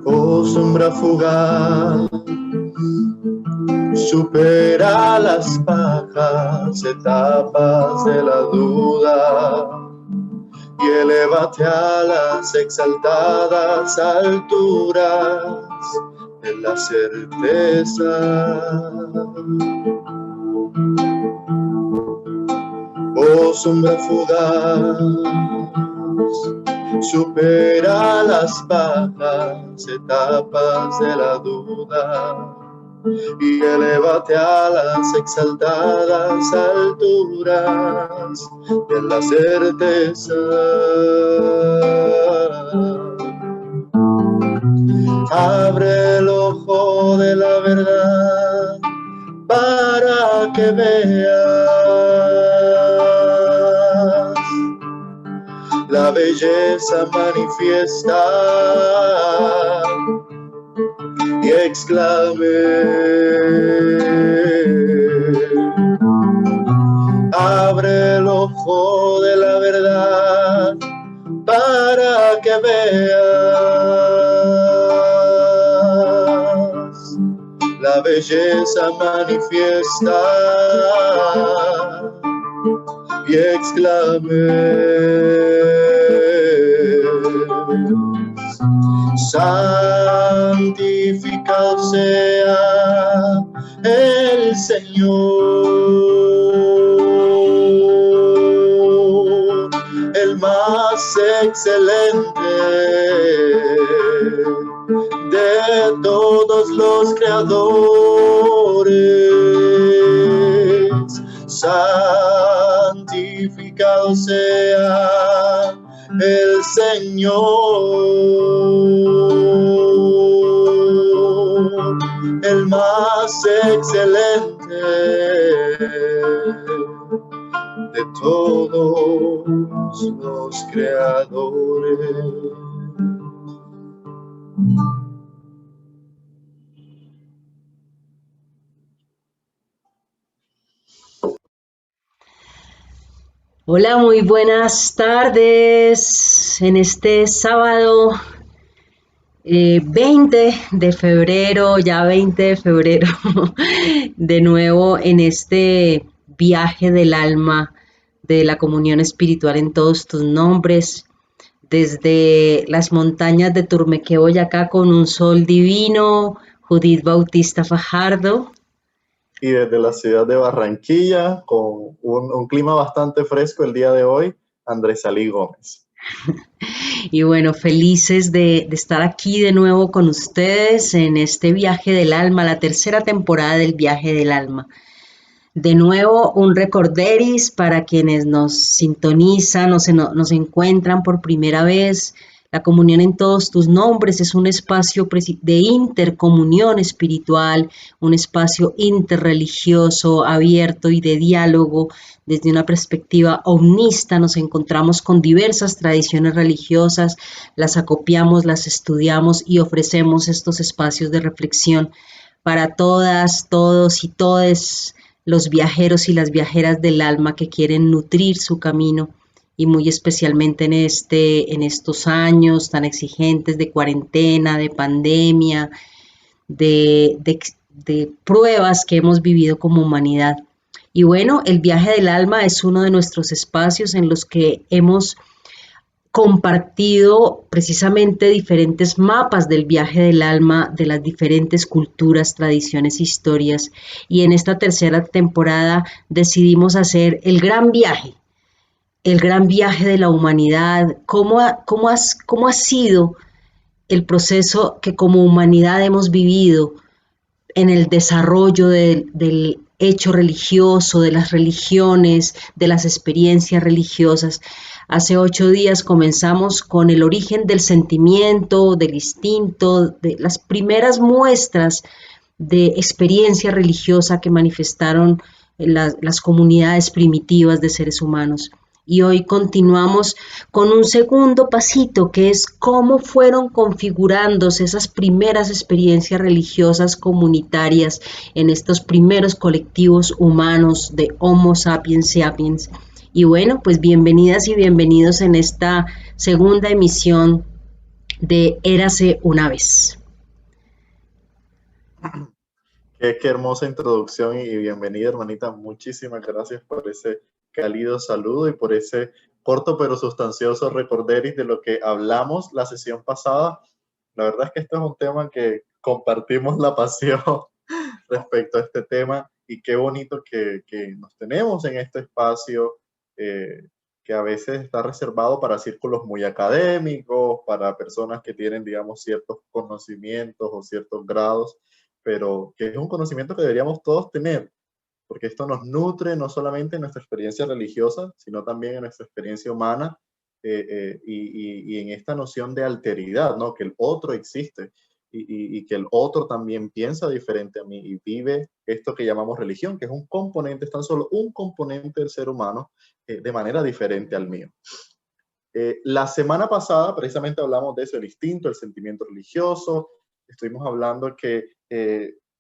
Oh sombra fugaz, supera las bajas etapas de la duda y elévate a las exaltadas alturas de la certeza. Oh sombra fugaz, supera las bajas etapas de la duda y elévate a las exaltadas alturas de la certeza. Abre el ojo de la verdad para que veas la belleza manifiesta y exclame: abre el ojo de la verdad para que veas la belleza manifiesta y exclame: santificado sea el Señor, el más excelente de todos los creadores. Santificado sea el Señor, el más excelente de todos los creadores. Hola, muy buenas tardes en este sábado 20 de febrero, ya 20 de febrero, de nuevo en este viaje del alma de la comunión espiritual en todos tus nombres, desde las montañas de Turmequé, Boyacá, con un sol divino, Judith Bautista Fajardo. Y desde la ciudad de Barranquilla, con un clima bastante fresco el día de hoy, Andrés Salí Gómez. Y bueno, felices de estar aquí de nuevo con ustedes en este viaje del alma, la tercera temporada del viaje del alma. De nuevo, un recorderis para quienes nos sintonizan, nos encuentran por primera vez. La comunión en todos tus nombres es un espacio de intercomunión espiritual, un espacio interreligioso, abierto y de diálogo. Desde una perspectiva omnista nos encontramos con diversas tradiciones religiosas, las acopiamos, las estudiamos y ofrecemos estos espacios de reflexión para todas, todos y todes los viajeros y las viajeras del alma que quieren nutrir su camino, y muy especialmente en estos años tan exigentes de cuarentena, de pandemia, de pruebas que hemos vivido como humanidad. Y bueno, el viaje del alma es uno de nuestros espacios en los que hemos compartido precisamente diferentes mapas del viaje del alma de las diferentes culturas, tradiciones, historias, y en esta tercera temporada decidimos hacer el gran viaje de la humanidad. ¿Cómo ha sido el proceso que como humanidad hemos vivido en el desarrollo del hecho religioso, de las religiones, de las experiencias religiosas? Hace 8 días comenzamos con el origen del sentimiento, del instinto, de las primeras muestras de experiencia religiosa que manifestaron las comunidades primitivas de seres humanos. Y hoy continuamos con un segundo pasito, que es cómo fueron configurándose esas primeras experiencias religiosas comunitarias en estos primeros colectivos humanos de Homo sapiens sapiens. Y bueno, pues bienvenidas y bienvenidos en esta segunda emisión de Érase una vez. Qué hermosa introducción y bienvenida, hermanita. Muchísimas gracias por ese cálido saludo y por ese corto pero sustancioso recorderis de lo que hablamos la sesión pasada. La verdad es que este es un tema que compartimos la pasión respecto a este tema y qué bonito que nos tenemos en este espacio que a veces está reservado para círculos muy académicos, para personas que tienen, digamos, ciertos conocimientos o ciertos grados, pero que es un conocimiento que deberíamos todos tener, porque esto nos nutre no solamente en nuestra experiencia religiosa, sino también en nuestra experiencia humana y en esta noción de alteridad, ¿no? Que el otro existe y que el otro también piensa diferente a mí y vive esto que llamamos religión, que es un componente, es tan solo un componente del ser humano de manera diferente al mío. La semana pasada precisamente hablamos de eso, el instinto, el sentimiento religioso. Estuvimos hablando que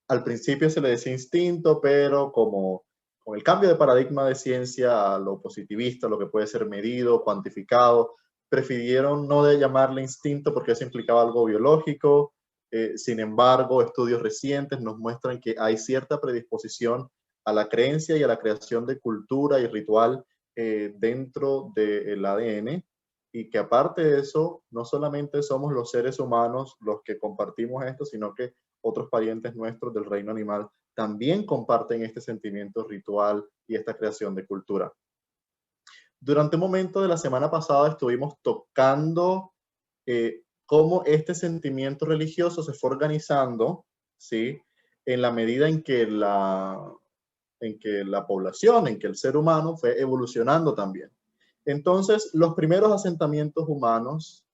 al principio se le decía instinto, pero como con el cambio de paradigma de ciencia a lo positivista, lo que puede ser medido, cuantificado, prefirieron no de llamarle instinto porque eso implicaba algo biológico. Sin embargo, estudios recientes nos muestran que hay cierta predisposición a la creencia y a la creación de cultura y ritual dentro del ADN, y que aparte de eso, no solamente somos los seres humanos los que compartimos esto, sino que otros parientes nuestros del reino animal también comparten este sentimiento ritual y esta creación de cultura. Durante un momento de la semana pasada estuvimos tocando cómo este sentimiento religioso se fue organizando, ¿sí? En la medida en que la población, en que el ser humano fue evolucionando también. Entonces, los primeros asentamientos humanos,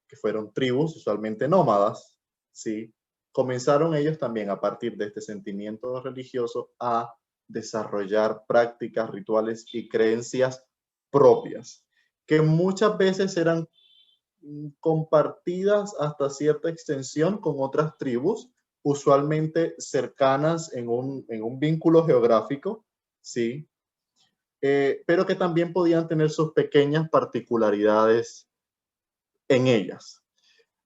que fueron tribus, usualmente nómadas, ¿sí? Comenzaron ellos también a partir de este sentimiento religioso a desarrollar prácticas, rituales y creencias propias, que muchas veces eran compartidas hasta cierta extensión con otras tribus, usualmente cercanas en un vínculo geográfico, ¿sí? Pero que también podían tener sus pequeñas particularidades en ellas.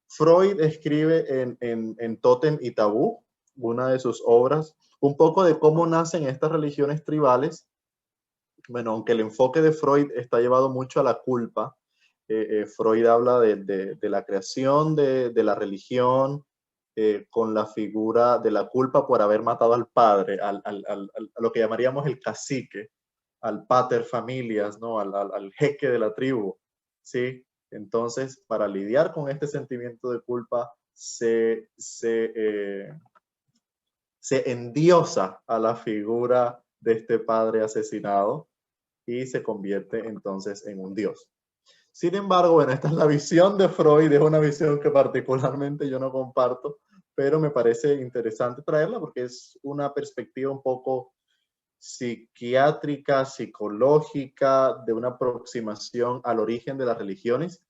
Freud escribe en Tótem y Tabú, una de sus obras, un poco de cómo nacen estas religiones tribales. Bueno, aunque el enfoque de Freud está llevado mucho a la culpa, Freud habla de la creación de la religión con la figura de la culpa por haber matado al padre, a lo que llamaríamos el cacique, al pater familias, ¿no? Al jeque de la tribu, ¿sí? Entonces, para lidiar con este sentimiento de culpa, se endiosa a la figura de este padre asesinado y se convierte entonces en un dios. Sin embargo, bueno, esta es la visión de Freud, es una visión que particularmente yo no comparto, pero me parece interesante traerla porque es una perspectiva un poco psiquiátrica, psicológica, de una aproximación al origen de las religiones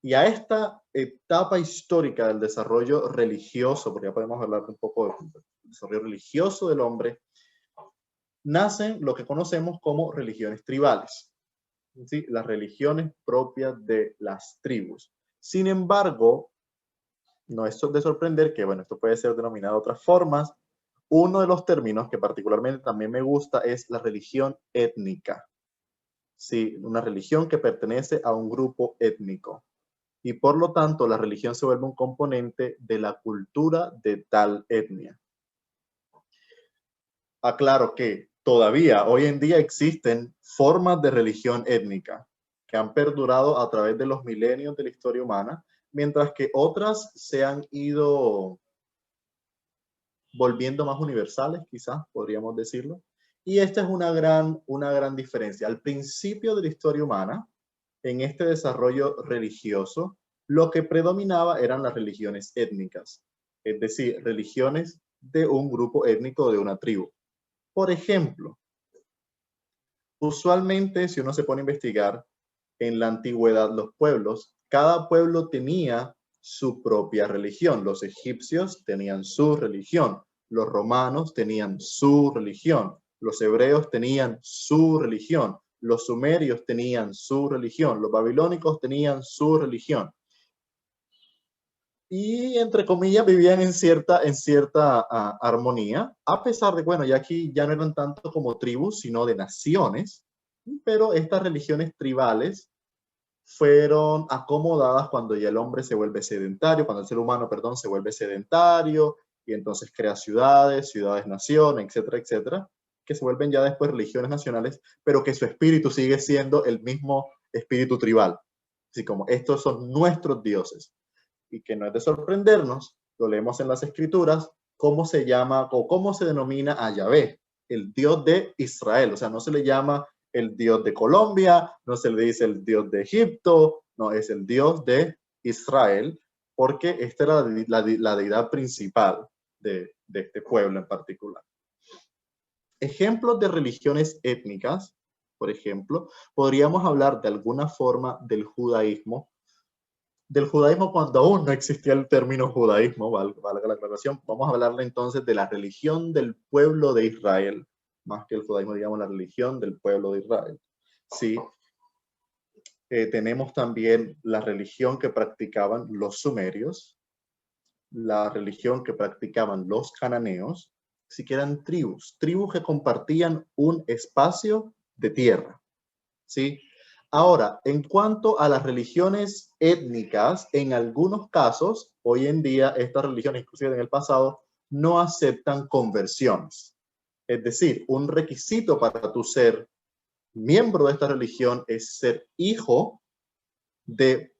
y a esta etapa histórica del desarrollo religioso, porque ya podemos hablar un poco del desarrollo religioso del hombre, nacen lo que conocemos como religiones tribales, ¿sí? Las religiones propias de las tribus. Sin embargo, no es de sorprender que, bueno, esto puede ser denominado de otras formas. Uno de los términos que particularmente también me gusta es la religión étnica. Sí, una religión que pertenece a un grupo étnico. Y por lo tanto, la religión se vuelve un componente de la cultura de tal etnia. Aclaro que todavía hoy en día existen formas de religión étnica que han perdurado a través de los milenios de la historia humana, mientras que otras se han ido volviendo más universales, quizás podríamos decirlo. Y esta es una gran diferencia. Al principio de la historia humana, en este desarrollo religioso, lo que predominaba eran las religiones étnicas, es decir, religiones de un grupo étnico, de una tribu. Por ejemplo, usualmente si uno se pone a investigar, en la antigüedad los pueblos, cada pueblo tenía su propia religión. Los egipcios tenían su religión, los romanos tenían su religión, los hebreos tenían su religión, Los sumerios tenían su religión, los babilónicos tenían su religión. Y, entre comillas, vivían en cierta armonía, a pesar de, bueno, ya aquí ya no eran tanto como tribus, sino de naciones, pero estas religiones tribales fueron acomodadas cuando ya el hombre se vuelve sedentario, cuando el ser humano, perdón, se vuelve sedentario, y entonces crea ciudades, ciudades-nación, etcétera, etcétera, que se vuelven ya después religiones nacionales, pero que su espíritu sigue siendo el mismo espíritu tribal. Así como estos son nuestros dioses. Y que no es de sorprendernos, lo leemos en las escrituras, cómo se llama o cómo se denomina a Yahvé, el Dios de Israel. O sea, no se le llama el Dios de Colombia, no se le dice el Dios de Egipto, no, es el Dios de Israel, porque esta era la deidad principal de este pueblo en particular. Ejemplos de religiones étnicas, por ejemplo, podríamos hablar de alguna forma del judaísmo cuando aún no existía el término judaísmo, valga la aclaración. Vamos a hablarle entonces de la religión del pueblo de Israel, más que el judaísmo, digamos, la religión del pueblo de Israel. Sí. Tenemos también la religión que practicaban los sumerios, la religión que practicaban los cananeos, sí que eran tribus que compartían un espacio de tierra, ¿sí? Ahora, en cuanto a las religiones étnicas, en algunos casos, hoy en día, estas religiones, inclusive en el pasado, no aceptan conversiones. Es decir, un requisito para tu ser miembro de esta religión es ser hijo de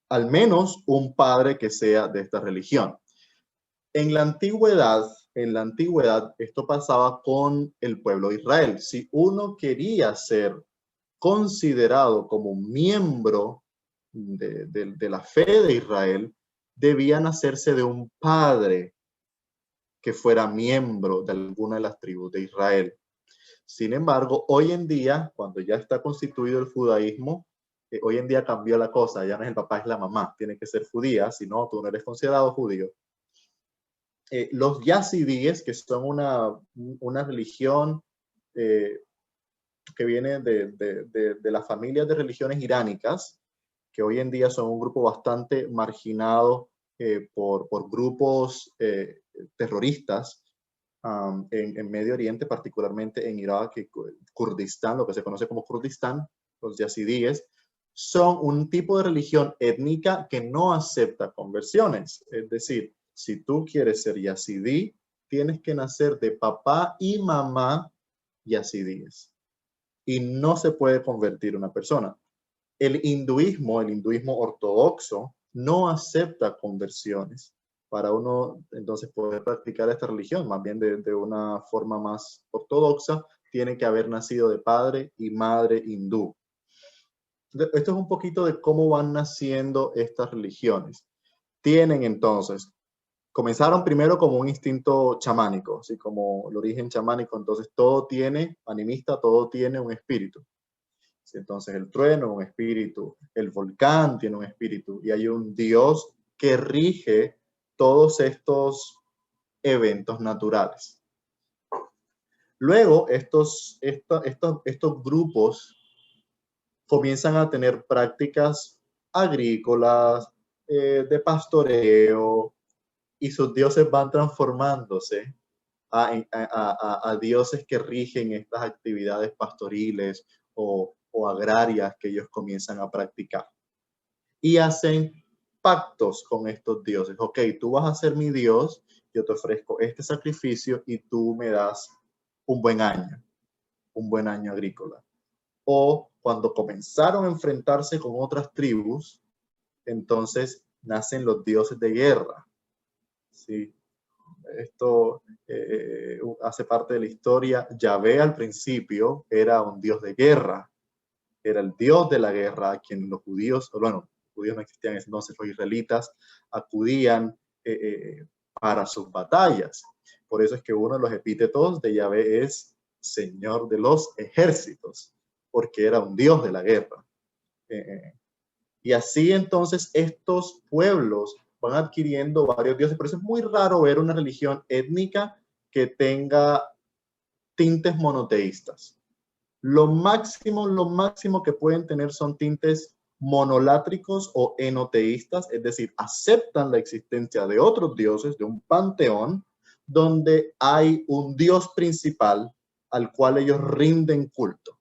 al menos un padre que sea de esta religión. En la antigüedad, esto pasaba con el pueblo de Israel. Si uno quería ser considerado como miembro de la fe de Israel, debían hacerse de un padre que fuera miembro de alguna de las tribus de Israel. Sin embargo, hoy en día, cuando ya está constituido el judaísmo, hoy en día cambió la cosa, ya no es el papá, es la mamá, tiene que ser judía, si no, tú no eres considerado judío. Los yazidíes, que son una religión que viene de las familias de religiones iránicas, que hoy en día son un grupo bastante marginado por grupos terroristas en Medio Oriente, particularmente en Irak y Kurdistán, lo que se conoce como Kurdistán, los yazidíes, son un tipo de religión étnica que no acepta conversiones. Es decir, si tú quieres ser yazidí, tienes que nacer de papá y mamá yazidíes. Y no se puede convertir una persona. El hinduismo ortodoxo, no acepta conversiones para uno entonces poder practicar esta religión, más bien de una forma más ortodoxa, tiene que haber nacido de padre y madre hindú. Esto es un poquito de cómo van naciendo estas religiones. Tienen entonces, comenzaron primero como un instinto chamánico, así como el origen chamánico, entonces todo tiene, animista, todo tiene un espíritu. Entonces el trueno, un espíritu, el volcán tiene un espíritu y hay un Dios que rige todos estos eventos naturales. Luego estos grupos comienzan a tener prácticas agrícolas, de pastoreo, y sus dioses van transformándose a dioses que rigen estas actividades pastoriles o agrarias que ellos comienzan a practicar. Y hacen pactos con estos dioses. Ok, tú vas a ser mi Dios, yo te ofrezco este sacrificio y tú me das un buen año agrícola. O cuando comenzaron a enfrentarse con otras tribus, entonces nacen los dioses de guerra. ¿Sí? Esto hace parte de la historia. Yahvé al principio era un dios de guerra, era el dios de la guerra a quien los judíos, bueno, los judíos no existían entonces, los israelitas acudían para sus batallas. Por eso es que uno de los epítetos de Yahvé es Señor de los ejércitos, porque era un dios de la guerra. Y así entonces estos pueblos van adquiriendo varios dioses. Por eso es muy raro ver una religión étnica que tenga tintes monoteístas. Lo máximo que pueden tener son tintes monolátricos o enoteístas, es decir, aceptan la existencia de otros dioses, de un panteón, donde hay un dios principal al cual ellos rinden culto.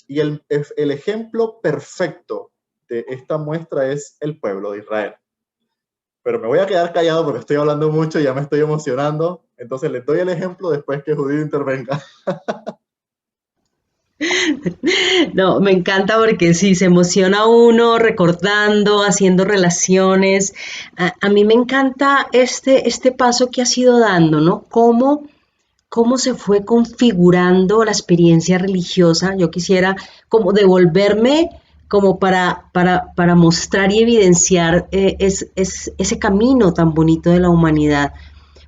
Y el ejemplo perfecto de esta muestra es el pueblo de Israel. Pero me voy a quedar callado porque estoy hablando mucho y ya me estoy emocionando. Entonces les doy el ejemplo después que Judith intervenga. No, me encanta porque sí, se emociona uno recordando, haciendo relaciones. A mí me encanta este paso que has ido dando, ¿no? Cómo se fue configurando la experiencia religiosa. Yo quisiera como devolverme como para mostrar y evidenciar ese camino tan bonito de la humanidad.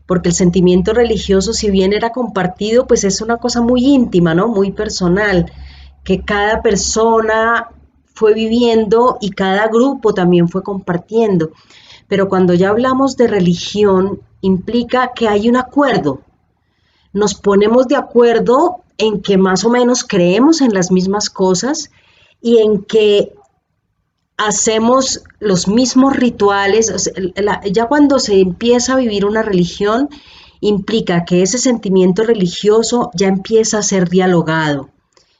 Porque el sentimiento religioso, si bien era compartido, pues es una cosa muy íntima, ¿no? Muy personal, que cada persona fue viviendo y cada grupo también fue compartiendo. Pero cuando ya hablamos de religión, implica que hay un acuerdo. Nos ponemos de acuerdo en que más o menos creemos en las mismas cosas y en que hacemos los mismos rituales. O sea, ya cuando se empieza a vivir una religión, implica que ese sentimiento religioso ya empieza a ser dialogado,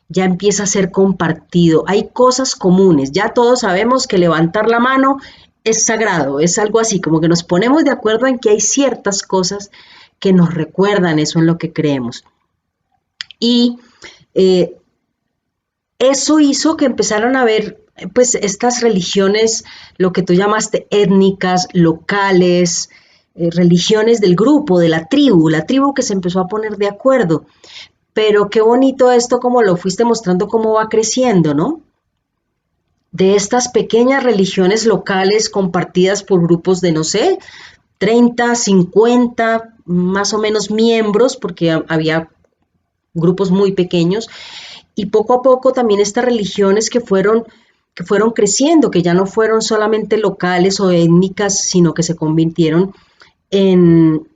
ya empieza a ser compartido. Hay cosas comunes, ya todos sabemos que levantar la mano es sagrado, es algo así, como que nos ponemos de acuerdo en que hay ciertas cosas que nos recuerdan eso en lo que creemos. Y eh, eso hizo que empezaron a ver pues estas religiones, lo que tú llamaste étnicas, locales, religiones del grupo, de la tribu que se empezó a poner de acuerdo. Pero qué bonito esto, como lo fuiste mostrando, cómo va creciendo, ¿no? De estas pequeñas religiones locales compartidas por grupos de, no sé, 30, 50, más o menos miembros, porque había grupos muy pequeños, y poco a poco también estas religiones que fueron creciendo, que ya no fueron solamente locales o étnicas, sino que se convirtieron en,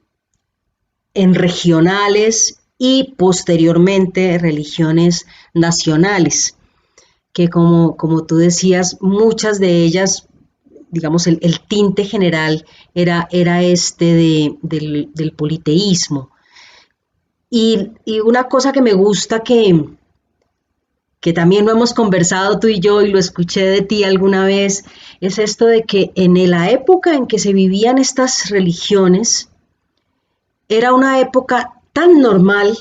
en regionales y posteriormente religiones nacionales, que como tú decías, muchas de ellas, digamos, el tinte general era este del politeísmo. Y una cosa que me gusta que también lo hemos conversado tú y yo y lo escuché de ti alguna vez, es esto de que en la época en que se vivían estas religiones, era una época tan normal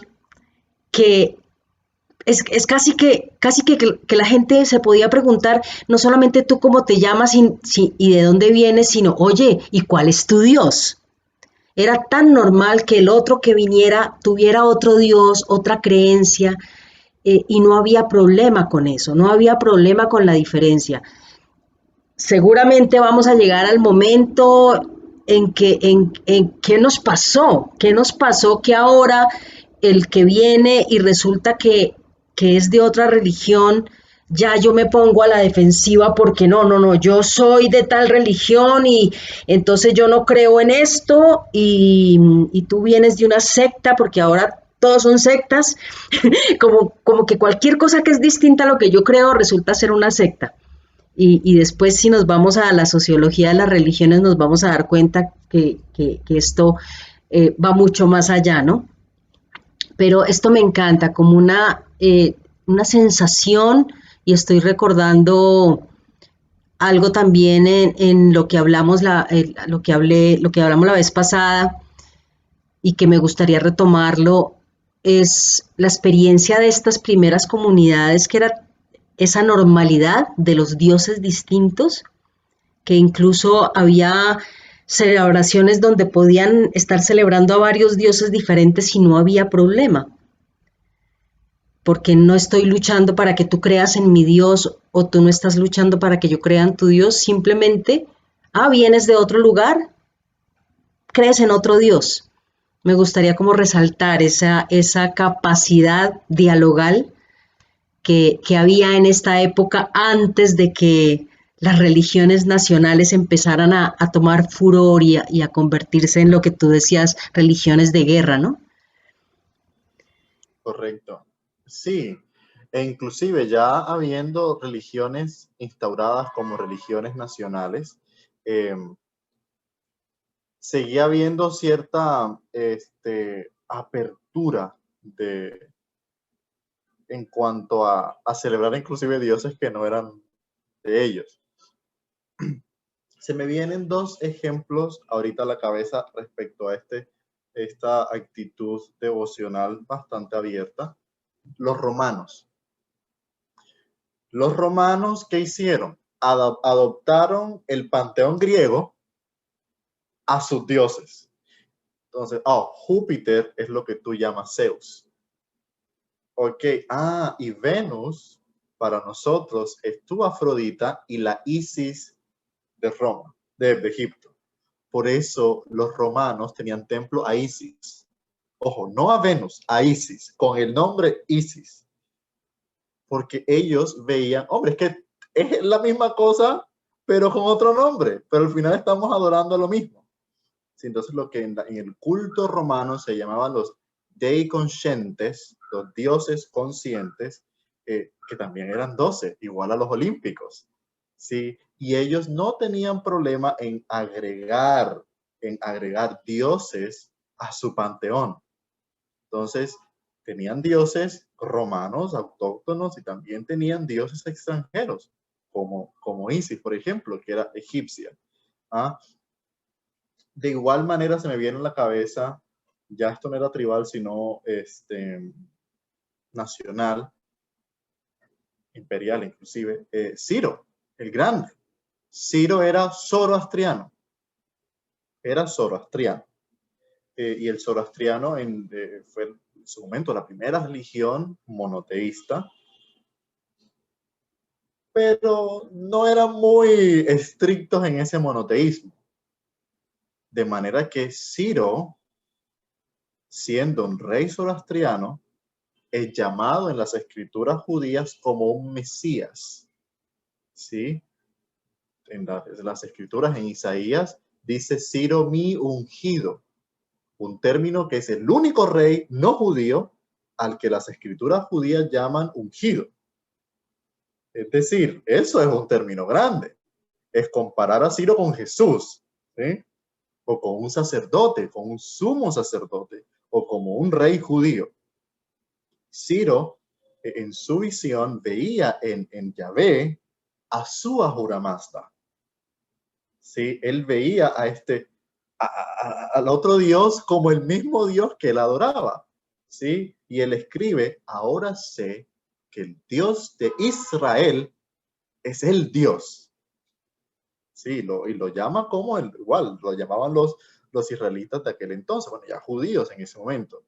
que es casi que la gente se podía preguntar, no solamente tú cómo te llamas y de dónde vienes, sino, oye, ¿y cuál es tu Dios? Era tan normal que el otro que viniera tuviera otro Dios, otra creencia, y no había problema con eso, no había problema con la diferencia. Seguramente vamos a llegar al momento en qué nos pasó que ahora el que viene y resulta que es de otra religión, ya yo me pongo a la defensiva porque no, yo soy de tal religión y entonces yo no creo en esto y tú vienes de una secta porque ahora todos son sectas, como que cualquier cosa que es distinta a lo que yo creo resulta ser una secta. Y después si nos vamos a la sociología de las religiones nos vamos a dar cuenta que esto va mucho más allá, ¿no? Pero esto me encanta, como una sensación, y estoy recordando algo también en lo que hablamos lo que hablamos la vez pasada y que me gustaría retomarlo, es la experiencia de estas primeras comunidades que era esa normalidad de los dioses distintos, que incluso había celebraciones donde podían estar celebrando a varios dioses diferentes y no había problema, porque no estoy luchando para que tú creas en mi Dios o tú no estás luchando para que yo crea en tu Dios, simplemente, vienes de otro lugar, crees en otro Dios. Me gustaría como resaltar esa capacidad dialogal que había en esta época antes de que las religiones nacionales empezaran a tomar furor y a convertirse en lo que tú decías, religiones de guerra, ¿no? Correcto. Sí. E inclusive ya habiendo religiones instauradas como religiones nacionales, eh, seguía habiendo cierta apertura en cuanto a celebrar inclusive dioses que no eran de ellos. Se me vienen dos ejemplos ahorita a la cabeza respecto a esta actitud devocional bastante abierta. Los romanos. Los romanos, ¿qué hicieron? Adoptaron el panteón griego a sus dioses. Entonces, Júpiter es lo que tú llamas Zeus. Ok, y Venus para nosotros es tu Afrodita y la Isis de Roma, de Egipto. Por eso los romanos tenían templo a Isis. Ojo, no a Venus, a Isis, con el nombre Isis. Porque ellos veían, hombre, es que es la misma cosa, pero con otro nombre. Pero al final estamos adorando lo mismo. Sí, entonces lo que en el culto romano se llamaban los dei conscientes, los dioses conscientes, que también eran 12, igual a los olímpicos. ¿Sí? Y ellos no tenían problema en agregar dioses a su panteón. Entonces, tenían dioses romanos, autóctonos, y también tenían dioses extranjeros, como Isis, por ejemplo, que era egipcia. De igual manera se me viene en la cabeza, ya esto no era tribal, sino nacional, imperial inclusive, Ciro, el Grande. Ciro era zoroastriano. Y el zoroastriano fue en su momento la primera religión monoteísta, pero no eran muy estrictos en ese monoteísmo. De manera que Ciro, siendo un rey zoroastriano, es llamado en las escrituras judías como un Mesías. ¿Sí? En las escrituras, en Isaías, dice Ciro mi ungido, un término que es el único rey no judío al que las escrituras judías llaman ungido. Es decir, eso es un término grande. Es comparar a Ciro con Jesús, ¿sí? O con un sacerdote, con un sumo sacerdote, o como un rey judío. Ciro, en su visión, veía en Yahvé a su Ahura Mazda. ¿Sí? Él veía al otro Dios como el mismo Dios que él adoraba. ¿Sí? Y él escribe, ahora sé que el Dios de Israel es el Dios. Sí, y lo llama como igual, lo llamaban los israelitas de aquel entonces, bueno, ya judíos en ese momento.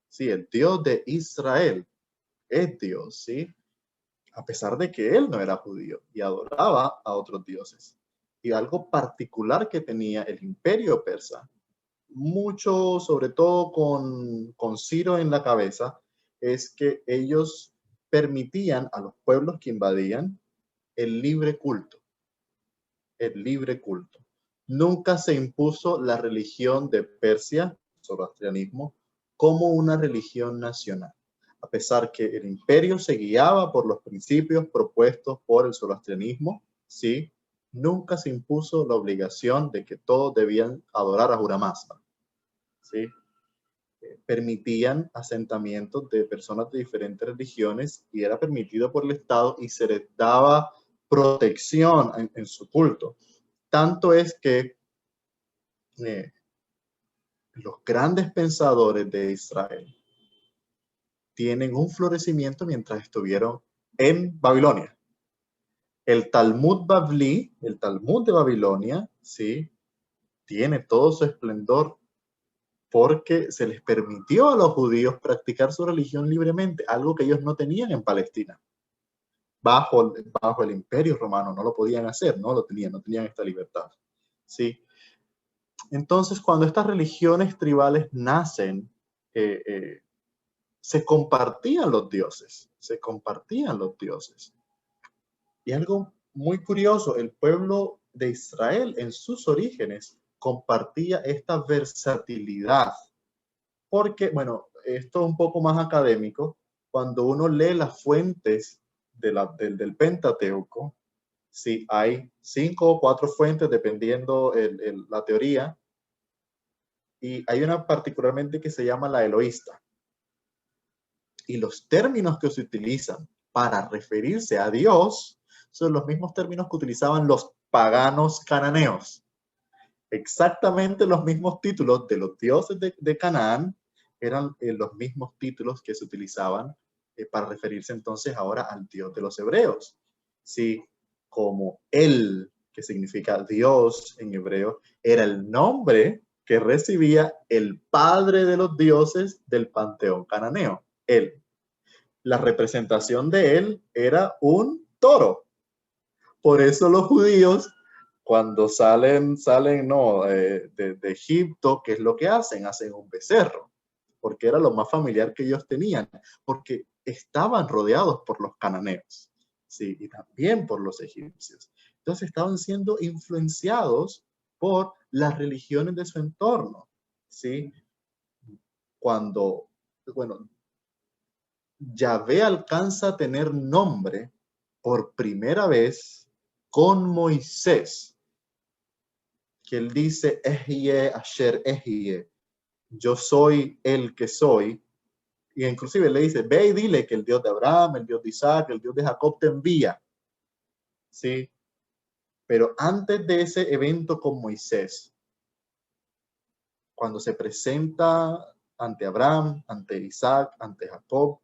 Sí, el Dios de Israel es Dios, ¿sí? A pesar de que él no era judío y adoraba a otros dioses. Y algo particular que tenía el imperio persa, mucho, sobre todo con Ciro en la cabeza, es que ellos permitían a los pueblos que invadían el libre culto. El libre culto. Nunca se impuso la religión de Persia, zoroastrianismo, como una religión nacional, a pesar que el imperio se guiaba por los principios propuestos por el zoroastrianismo, sí, nunca se impuso la obligación de que todos debían adorar a Ahura Mazda, sí. Permitían asentamientos de personas de diferentes religiones y era permitido por el Estado y se les daba protección en su culto. Tanto es que los grandes pensadores de Israel tienen un florecimiento mientras estuvieron en Babilonia. El Talmud Bavli, el Talmud de Babilonia, ¿sí? Tiene todo su esplendor porque se les permitió a los judíos practicar su religión libremente, algo que ellos no tenían en Palestina. Bajo el imperio romano no lo podían hacer, no tenían esta libertad. ¿Sí? Entonces, cuando estas religiones tribales nacen, se compartían los dioses, Y algo muy curioso, el pueblo de Israel en sus orígenes compartía esta versatilidad, porque, bueno, esto es un poco más académico, cuando uno lee las fuentes del Pentateuco, sí, hay 5 o 4 fuentes dependiendo la teoría, y hay una particularmente que se llama la Eloísta. Y los términos que se utilizan para referirse a Dios son los mismos términos que utilizaban los paganos cananeos. Exactamente los mismos títulos de los dioses de Canaán eran los mismos títulos que se utilizaban para referirse entonces ahora al Dios de los hebreos. Sí, como él, que significa Dios en hebreo, era el nombre que recibía el padre de los dioses del panteón cananeo, él. La representación de él era un toro. Por eso los judíos, cuando salen no, de Egipto, ¿qué es lo que hacen? Hacen un becerro, porque era lo más familiar que ellos tenían, porque estaban rodeados por los cananeos, ¿sí? Y también por los egipcios. Entonces estaban siendo influenciados por las religiones de su entorno, ¿sí? Cuando, bueno, Yahvé alcanza a tener nombre por primera vez con Moisés, que él dice, Ehie Asher Ehie, yo soy el que soy, y inclusive le dice, ve y dile que el Dios de Abraham, el Dios de Isaac, el Dios de Jacob te envía, ¿sí? Pero antes de ese evento con Moisés, cuando se presenta ante Abraham, ante Isaac, ante Jacob,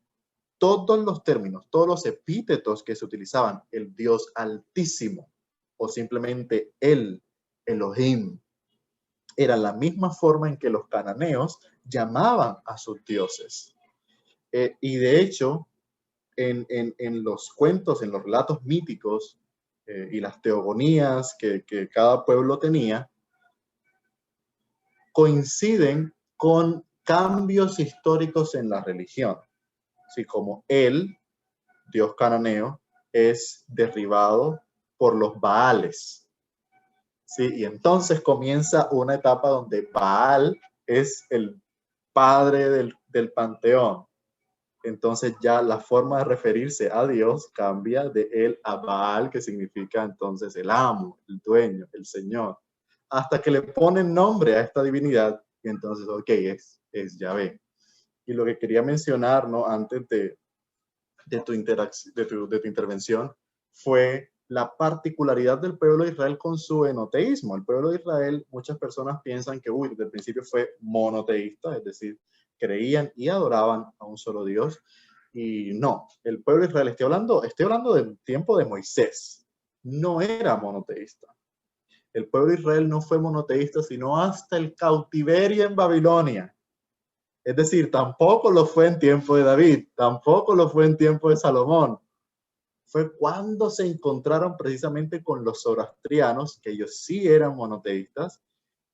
todos los términos, todos los epítetos que se utilizaban, el Dios Altísimo o simplemente el Elohim, era la misma forma en que los cananeos llamaban a sus dioses. Y de hecho, en los cuentos, en los relatos míticos y las teogonías que cada pueblo tenía, coinciden con cambios históricos en la religión. Así como él, Dios cananeo, es derribado por los Baales. ¿Sí? Y entonces comienza una etapa donde Baal es el padre del panteón. Entonces ya la forma de referirse a Dios cambia de él a Baal, que significa entonces el amo, el dueño, el señor, hasta que le ponen nombre a esta divinidad y entonces, ok, es Yahvé. Y lo que quería mencionar, ¿no? Antes de tu intervención fue la particularidad del pueblo de Israel con su enoteísmo. El pueblo de Israel, muchas personas piensan que, desde el principio fue monoteísta, es decir, creían y adoraban a un solo Dios. Y no, el pueblo de Israel, estoy hablando del tiempo de Moisés, no era monoteísta. El pueblo de Israel no fue monoteísta, sino hasta el cautiverio en Babilonia. Es decir, tampoco lo fue en tiempo de David, tampoco lo fue en tiempo de Salomón. Fue cuando se encontraron precisamente con los zoroastrianos, que ellos sí eran monoteístas.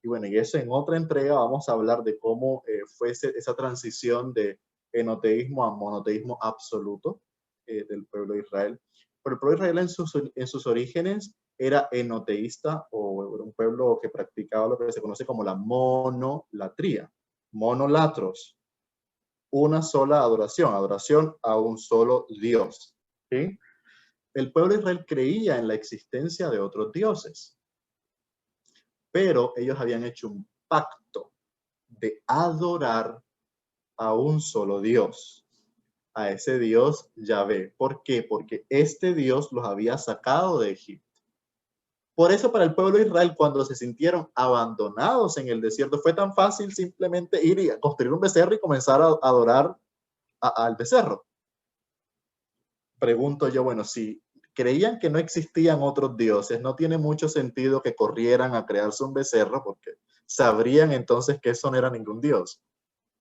Y bueno, y eso en otra entrega vamos a hablar de cómo fue esa transición de enoteísmo a monoteísmo absoluto del pueblo de Israel. Pero el pueblo de Israel en sus orígenes era enoteísta o un pueblo que practicaba lo que se conoce como la monolatría. Monolatros, una sola adoración, adoración a un solo Dios. ¿Sí? El pueblo de Israel creía en la existencia de otros dioses, pero ellos habían hecho un pacto de adorar a un solo Dios, a ese Dios Yahvé. ¿Por qué? Porque este Dios los había sacado de Egipto. Por eso para el pueblo de Israel, cuando se sintieron abandonados en el desierto, fue tan fácil simplemente ir y construir un becerro y comenzar a adorar al becerro. Pregunto yo, bueno, si creían que no existían otros dioses, no tiene mucho sentido que corrieran a crearse un becerro porque sabrían entonces que eso no era ningún dios.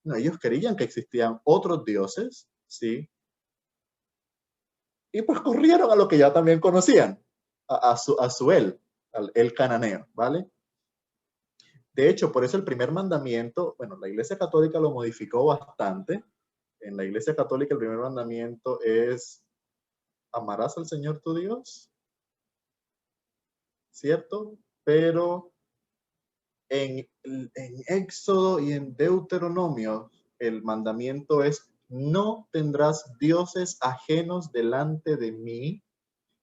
No, ellos creían que existían otros dioses, ¿sí? Y pues corrieron a lo que ya también conocían, a su él, al el cananeo, ¿vale? De hecho, por eso el primer mandamiento, bueno, la Iglesia Católica lo modificó bastante. En la Iglesia Católica el primer mandamiento es: amarás al Señor tu Dios, ¿cierto? Pero en Éxodo y en Deuteronomio el mandamiento es no tendrás dioses ajenos delante de mí,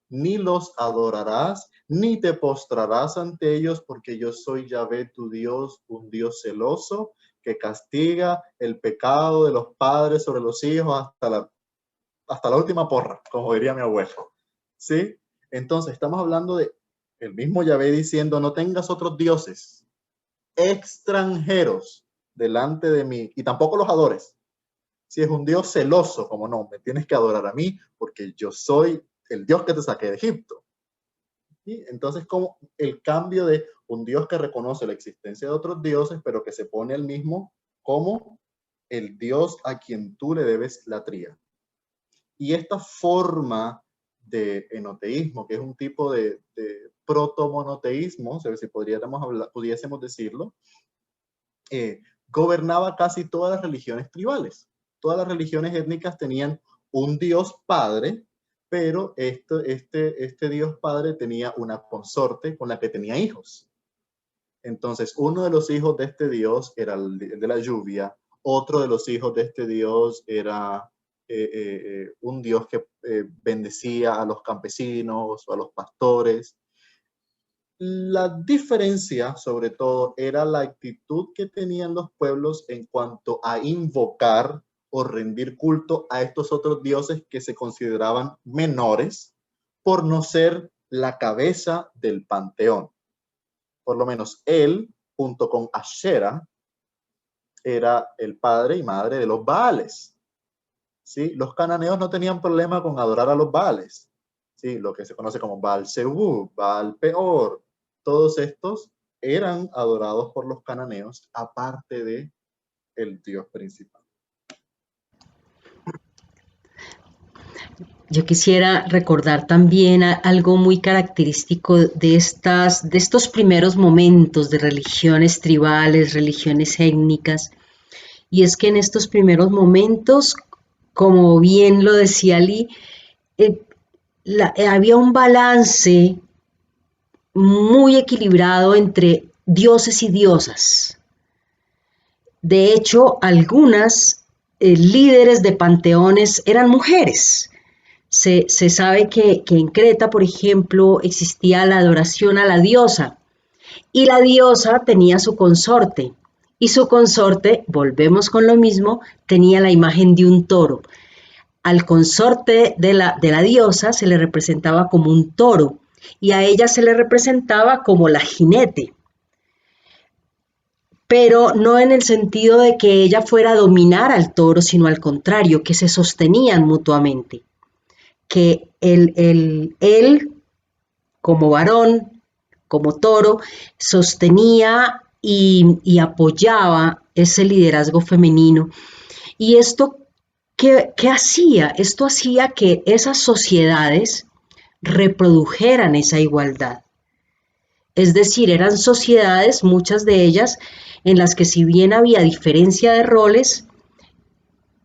ni los adorarás, ni te postrarás ante ellos, porque yo soy Yahvé tu Dios, un Dios celoso, que castiga el pecado de los padres sobre los hijos hasta la última porra, como diría mi abuelo. ¿Sí? Entonces, estamos hablando de el mismo Yahvé diciendo, no tengas otros dioses extranjeros delante de mí, y tampoco los adores. Si es un Dios celoso, como no, me tienes que adorar a mí, porque yo soy el Dios que te saqué de Egipto. ¿Sí? Entonces, como el cambio de un Dios que reconoce la existencia de otros dioses, pero que se pone el mismo como el Dios a quien tú le debes la tría. Y esta forma de enoteísmo, que es un tipo de protomonoteísmo, si pudiésemos decirlo, gobernaba casi todas las religiones tribales. Todas las religiones étnicas tenían un Dios padre, pero este Dios padre tenía una consorte con la que tenía hijos. Entonces, uno de los hijos de este Dios era el de la lluvia, otro de los hijos de este Dios era un Dios que bendecía a los campesinos o a los pastores. La diferencia, sobre todo, era la actitud que tenían los pueblos en cuanto a invocar o rendir culto a estos otros dioses que se consideraban menores por no ser la cabeza del panteón. Por lo menos él, junto con Asherah, era el padre y madre de los Baales. ¿Sí? Los cananeos no tenían problema con adorar a los Baales. ¿Sí? Lo que se conoce como Baal Zebub, Baal Peor, todos estos eran adorados por los cananeos, aparte de el Dios principal. Yo quisiera recordar también algo muy característico de estos primeros momentos de religiones tribales, religiones étnicas, y es que en estos primeros momentos, como bien lo decía Lee, había un balance muy equilibrado entre dioses y diosas. De hecho, algunas líderes de panteones eran mujeres. Se sabe que en Creta, por ejemplo, existía la adoración a la diosa, y la diosa tenía su consorte, y su consorte, volvemos con lo mismo, tenía la imagen de un toro. Al consorte de la diosa se le representaba como un toro, y a ella se le representaba como la jinete, pero no en el sentido de que ella fuera a dominar al toro, sino al contrario, que se sostenían mutuamente, que él como varón, como toro, sostenía y apoyaba ese liderazgo femenino. Y esto, ¿qué hacía? Esto hacía que esas sociedades reprodujeran esa igualdad. Es decir, eran sociedades, muchas de ellas, en las que si bien había diferencia de roles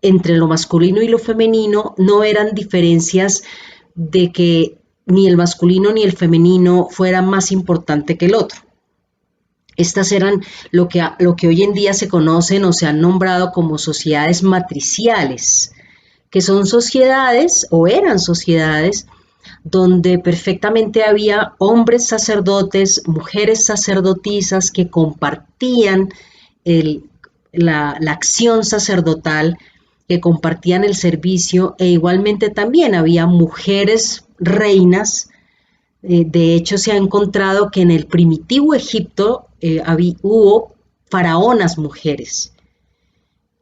entre lo masculino y lo femenino, no eran diferencias de que ni el masculino ni el femenino fuera más importante que el otro. Estas eran lo que hoy en día se conocen o se han nombrado como sociedades matriciales, que son sociedades o eran sociedades donde perfectamente había hombres sacerdotes, mujeres sacerdotisas que compartían la acción sacerdotal, que compartían el servicio, e igualmente también había mujeres reinas. De hecho, se ha encontrado que en el primitivo Egipto hubo faraonas mujeres,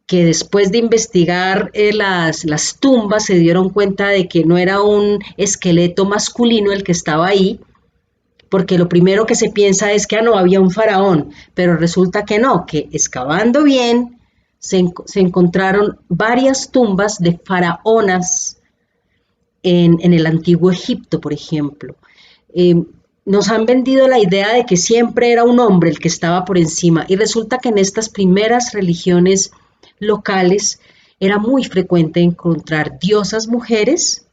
que después de investigar las tumbas se dieron cuenta de que no era un esqueleto masculino el que estaba ahí, porque lo primero que se piensa es que no había un faraón, pero resulta que no, que excavando bien se encontraron varias tumbas de faraonas en el antiguo Egipto, por ejemplo. Nos han vendido la idea de que siempre era un hombre el que estaba por encima, y resulta que en estas primeras religiones locales era muy frecuente encontrar diosas mujeres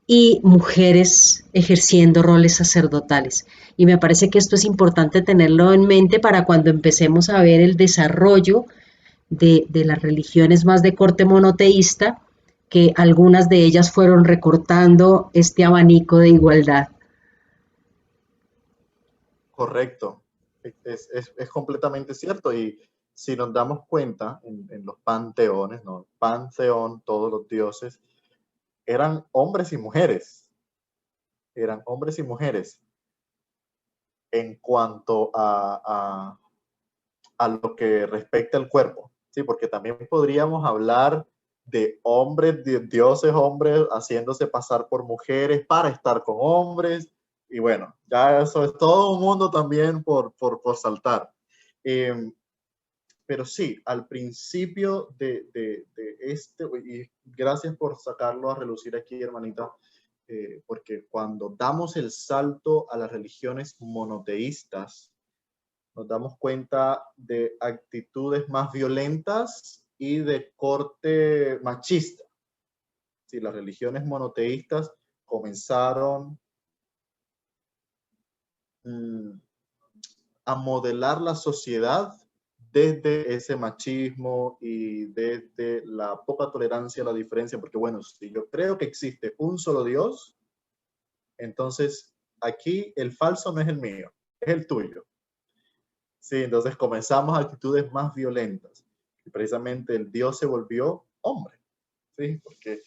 y mujeres ejerciendo roles sacerdotales. Y me parece que esto es importante tenerlo en mente para cuando empecemos a ver el desarrollo de las religiones más de corte monoteísta, que algunas de ellas fueron recortando este abanico de igualdad. Correcto, es completamente cierto. Y si nos damos cuenta en los panteones, ¿no? Panteón, todos los dioses, eran hombres y mujeres, eran hombres y mujeres en cuanto a lo que respecta al cuerpo, ¿sí? Porque también podríamos hablar de hombres, de dioses hombres haciéndose pasar por mujeres para estar con hombres, y bueno, ya eso es todo un mundo también por saltar. Eh, pero sí, al principio de este, y gracias por sacarlo a relucir aquí, hermanita, porque cuando damos el salto a las religiones monoteístas, nos damos cuenta de actitudes más violentas y de corte machista. Si las religiones monoteístas comenzaron mmm, a modelar la sociedad desde ese machismo y desde la poca tolerancia a la diferencia, porque bueno, si yo creo que existe un solo Dios, entonces aquí el falso no es el mío, es el tuyo. Sí, entonces comenzamos actitudes más violentas. Y precisamente el Dios se volvió hombre, ¿sí? Porque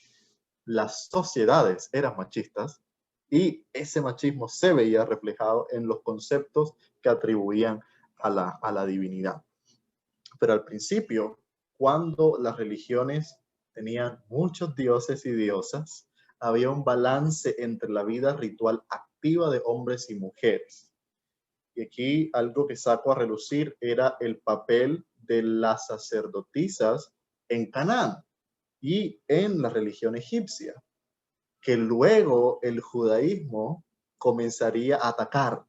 las sociedades eran machistas y ese machismo se veía reflejado en los conceptos que atribuían a la divinidad. Pero al principio, cuando las religiones tenían muchos dioses y diosas, había un balance entre la vida ritual activa de hombres y mujeres. Y aquí algo que saco a relucir era el papel de las sacerdotisas en Canaán y en la religión egipcia, que luego el judaísmo comenzaría a atacar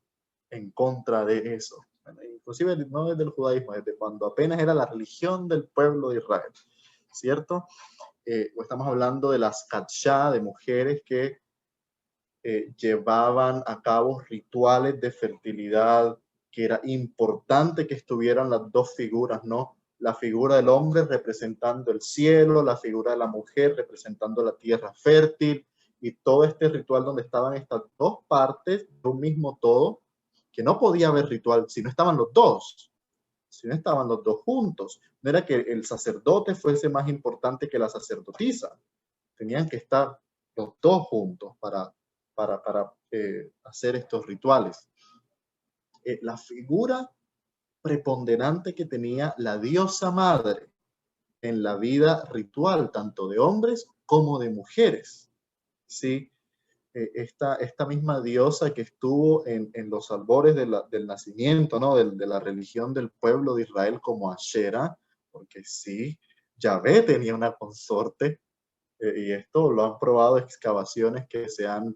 en contra de eso. Inclusive no desde el judaísmo, desde cuando apenas era la religión del pueblo de Israel, ¿cierto? Estamos hablando de las kachá, de mujeres que llevaban a cabo rituales de fertilidad, que era importante que estuvieran las dos figuras, ¿no? La figura del hombre representando el cielo, la figura de la mujer representando la tierra fértil, y todo este ritual donde estaban estas dos partes de un mismo todo, que no podía haber ritual si no estaban los dos, si no estaban los dos juntos. No era que el sacerdote fuese más importante que la sacerdotisa, tenían que estar los dos juntos para hacer estos rituales. La figura preponderante que tenía la diosa madre en la vida ritual, tanto de hombres como de mujeres. ¿Sí? Esta misma diosa que estuvo en los albores del nacimiento, ¿no? De la religión del pueblo de Israel como Ashera, porque sí, Yahvé tenía una consorte, y esto lo han probado excavaciones que se han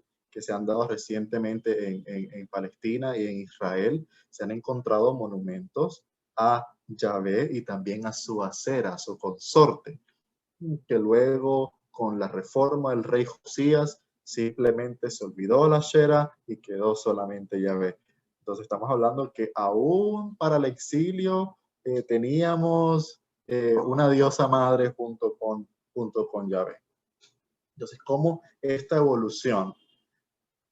dado recientemente en Palestina y en Israel. Se han encontrado monumentos a Yahvé y también a su acera, a su consorte, que luego con la reforma del rey Josías simplemente se olvidó la Shera y quedó solamente Yahvé. Entonces estamos hablando que aún para el exilio teníamos una diosa madre junto con Yahvé. Entonces, ¿cómo esta evolución?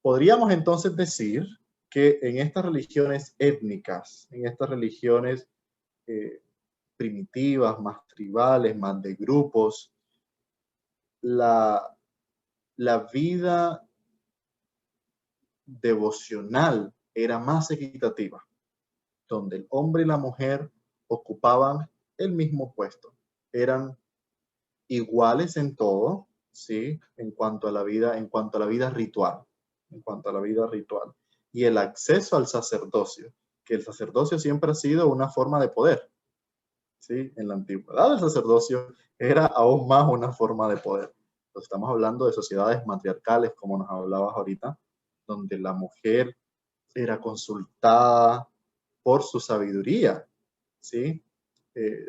Podríamos entonces decir que en estas religiones étnicas, en estas religiones eh, primitivas, más tribales, más de grupos, la, la vida devocional era más equitativa, donde el hombre y la mujer ocupaban el mismo puesto, eran iguales en todo, ¿sí? En cuanto a la vida ritual, en cuanto a la vida ritual. Y el acceso al sacerdocio, que el sacerdocio siempre ha sido una forma de poder, ¿sí? En la antigüedad el sacerdocio era aún más una forma de poder. Entonces, estamos hablando de sociedades matriarcales, como nos hablabas ahorita, donde la mujer era consultada por su sabiduría, ¿sí?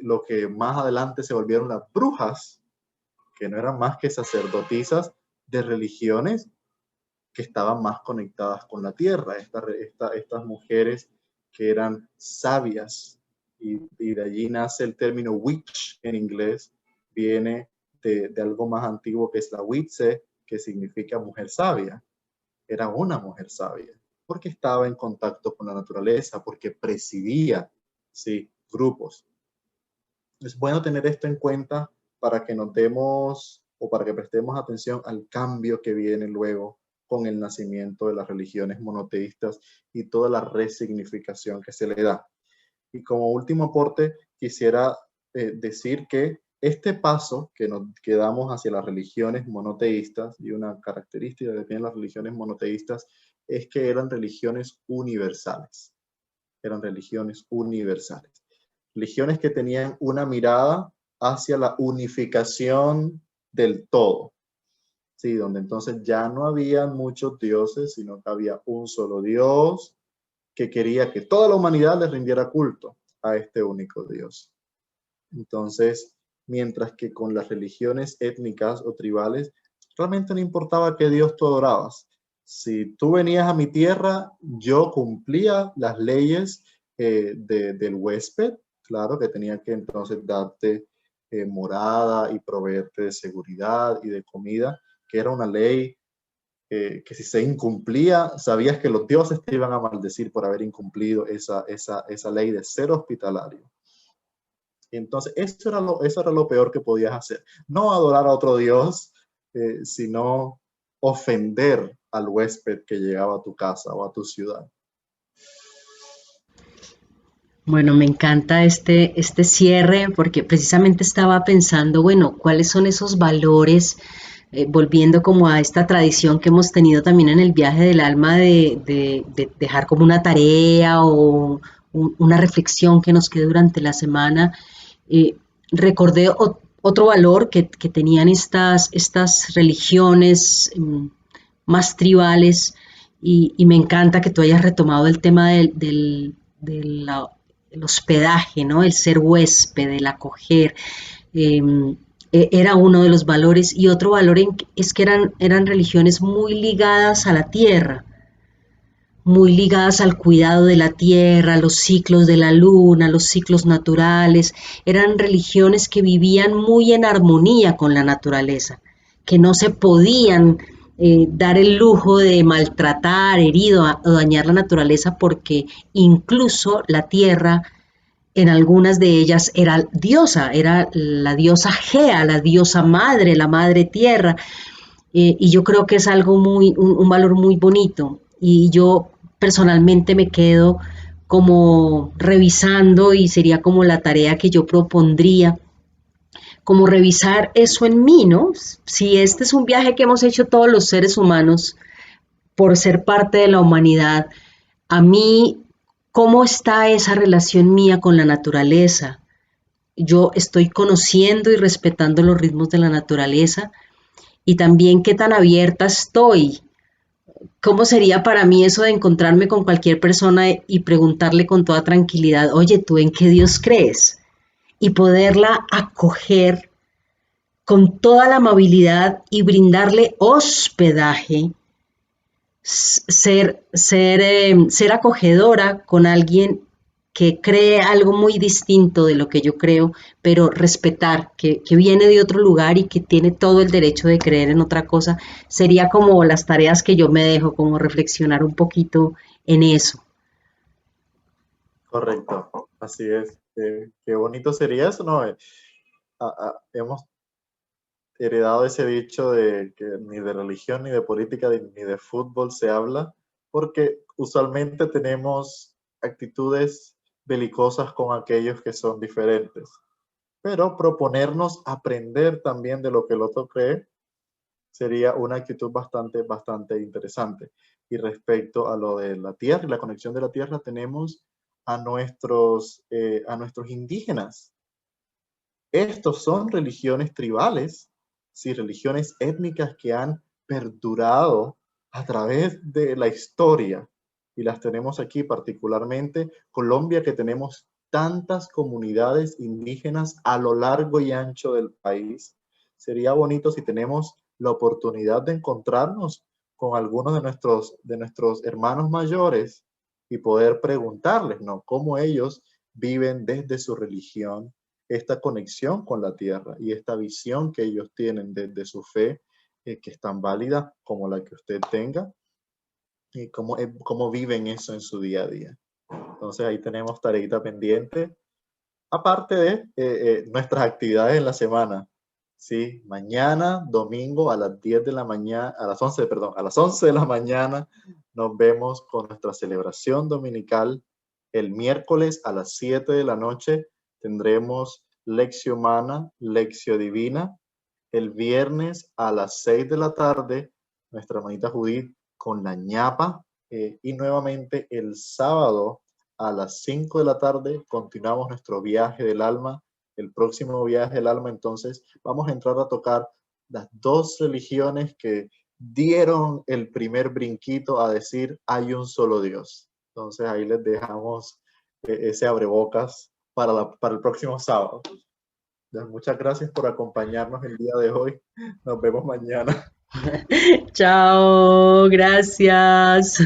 Lo que más adelante se volvieron las brujas, que no eran más que sacerdotisas de religiones que estaban más conectadas con la tierra. Estas mujeres que eran sabias, y de allí nace el término witch en inglés, viene de algo más antiguo que es la witse, que significa mujer sabia. Era una mujer sabia, porque estaba en contacto con la naturaleza, porque presidía, sí, grupos. Es bueno tener esto en cuenta para que notemos o para que prestemos atención al cambio que viene luego con el nacimiento de las religiones monoteístas y toda la resignificación que se le da. Y como último aporte, quisiera decir que este paso que damos hacia las religiones monoteístas, y una característica que tienen las religiones monoteístas es que eran religiones universales. Eran religiones universales. Religiones que tenían una mirada hacia la unificación del todo. Sí, donde entonces ya no había muchos dioses, sino que había un solo Dios que quería que toda la humanidad le rindiera culto a este único Dios. Entonces, mientras que con las religiones étnicas o tribales, realmente no importaba qué Dios tú adorabas. Si tú venías a mi tierra, yo cumplía las leyes del huésped, claro, que tenía que entonces darte morada y proveerte de seguridad y de comida, que era una ley que si se incumplía, sabías que los dioses te iban a maldecir por haber incumplido esa ley de ser hospitalario. Y entonces, eso era lo peor que podías hacer. No adorar a otro dios, sino ofender al huésped que llegaba a tu casa o a tu ciudad. Bueno, me encanta este cierre porque precisamente estaba pensando, bueno, ¿cuáles son esos valores? Volviendo como a esta tradición que hemos tenido también en el viaje del alma de dejar como una tarea o una reflexión que nos quede durante la semana. Eh, Recordé otro valor que tenían estas religiones más tribales y me encanta que tú hayas retomado el tema del hospedaje, ¿no? El ser huésped, el acoger. Eh, Era uno de los valores y otro valor es que eran religiones muy ligadas a la tierra, muy ligadas al cuidado de la tierra, los ciclos de la luna, los ciclos naturales. Eran religiones que vivían muy en armonía con la naturaleza, que no se podían dar el lujo de maltratar, herir o dañar la naturaleza porque incluso la tierra en algunas de ellas era diosa, era la diosa Gea, la diosa madre, la madre tierra, y yo creo que es algo un valor muy bonito, y yo personalmente me quedo como revisando, y sería como la tarea que yo propondría, como revisar eso en mí, ¿no? Si este es un viaje que hemos hecho todos los seres humanos por ser parte de la humanidad, a mí, ¿cómo está esa relación mía con la naturaleza? Yo estoy conociendo y respetando los ritmos de la naturaleza y también qué tan abierta estoy. ¿Cómo sería para mí eso de encontrarme con cualquier persona y preguntarle con toda tranquilidad, oye, ¿tú en qué Dios crees? Y poderla acoger con toda la amabilidad y brindarle hospedaje, ser acogedora con alguien que cree algo muy distinto de lo que yo creo, pero respetar que viene de otro lugar y que tiene todo el derecho de creer en otra cosa, sería como las tareas que yo me dejo, como reflexionar un poquito en eso. Correcto, así es. Qué bonito sería eso, ¿no? Hemos heredado ese dicho de que ni de religión, ni de política, ni de fútbol se habla, porque usualmente tenemos actitudes belicosas con aquellos que son diferentes. Pero proponernos aprender también de lo que el otro cree sería una actitud bastante interesante. Y respecto a lo de la tierra y la conexión de la tierra, tenemos a nuestros indígenas. Estos son religiones tribales, sí, religiones étnicas que han perdurado a través de la historia. Y las tenemos aquí, particularmente Colombia, que tenemos tantas comunidades indígenas a lo largo y ancho del país. Sería bonito si tenemos la oportunidad de encontrarnos con algunos de nuestros hermanos mayores y poder preguntarles, ¿no? Cómo ellos viven desde su religión esta conexión con la tierra y esta visión que ellos tienen desde su fe, que es tan válida como la que usted tenga, y cómo viven eso en su día a día. Entonces ahí tenemos tareita pendiente, aparte de nuestras actividades en la semana. Sí, mañana, domingo, a las 10 de la mañana, a las 11, perdón, a las 11 de la mañana nos vemos con nuestra celebración dominical. El miércoles a las 7 de la noche tendremos Lección Humana, Lección Divina. El viernes a las 6 de la tarde, nuestra hermanita Judith con la ñapa. Y nuevamente el sábado a las 5 de la tarde continuamos nuestro viaje del alma. El próximo viaje del alma, entonces, vamos a entrar a tocar las dos religiones que dieron el primer brinquito a decir hay un solo Dios. Entonces ahí les dejamos ese abrebocas para el próximo sábado. Muchas gracias por acompañarnos el día de hoy. Nos vemos mañana. Chao, gracias.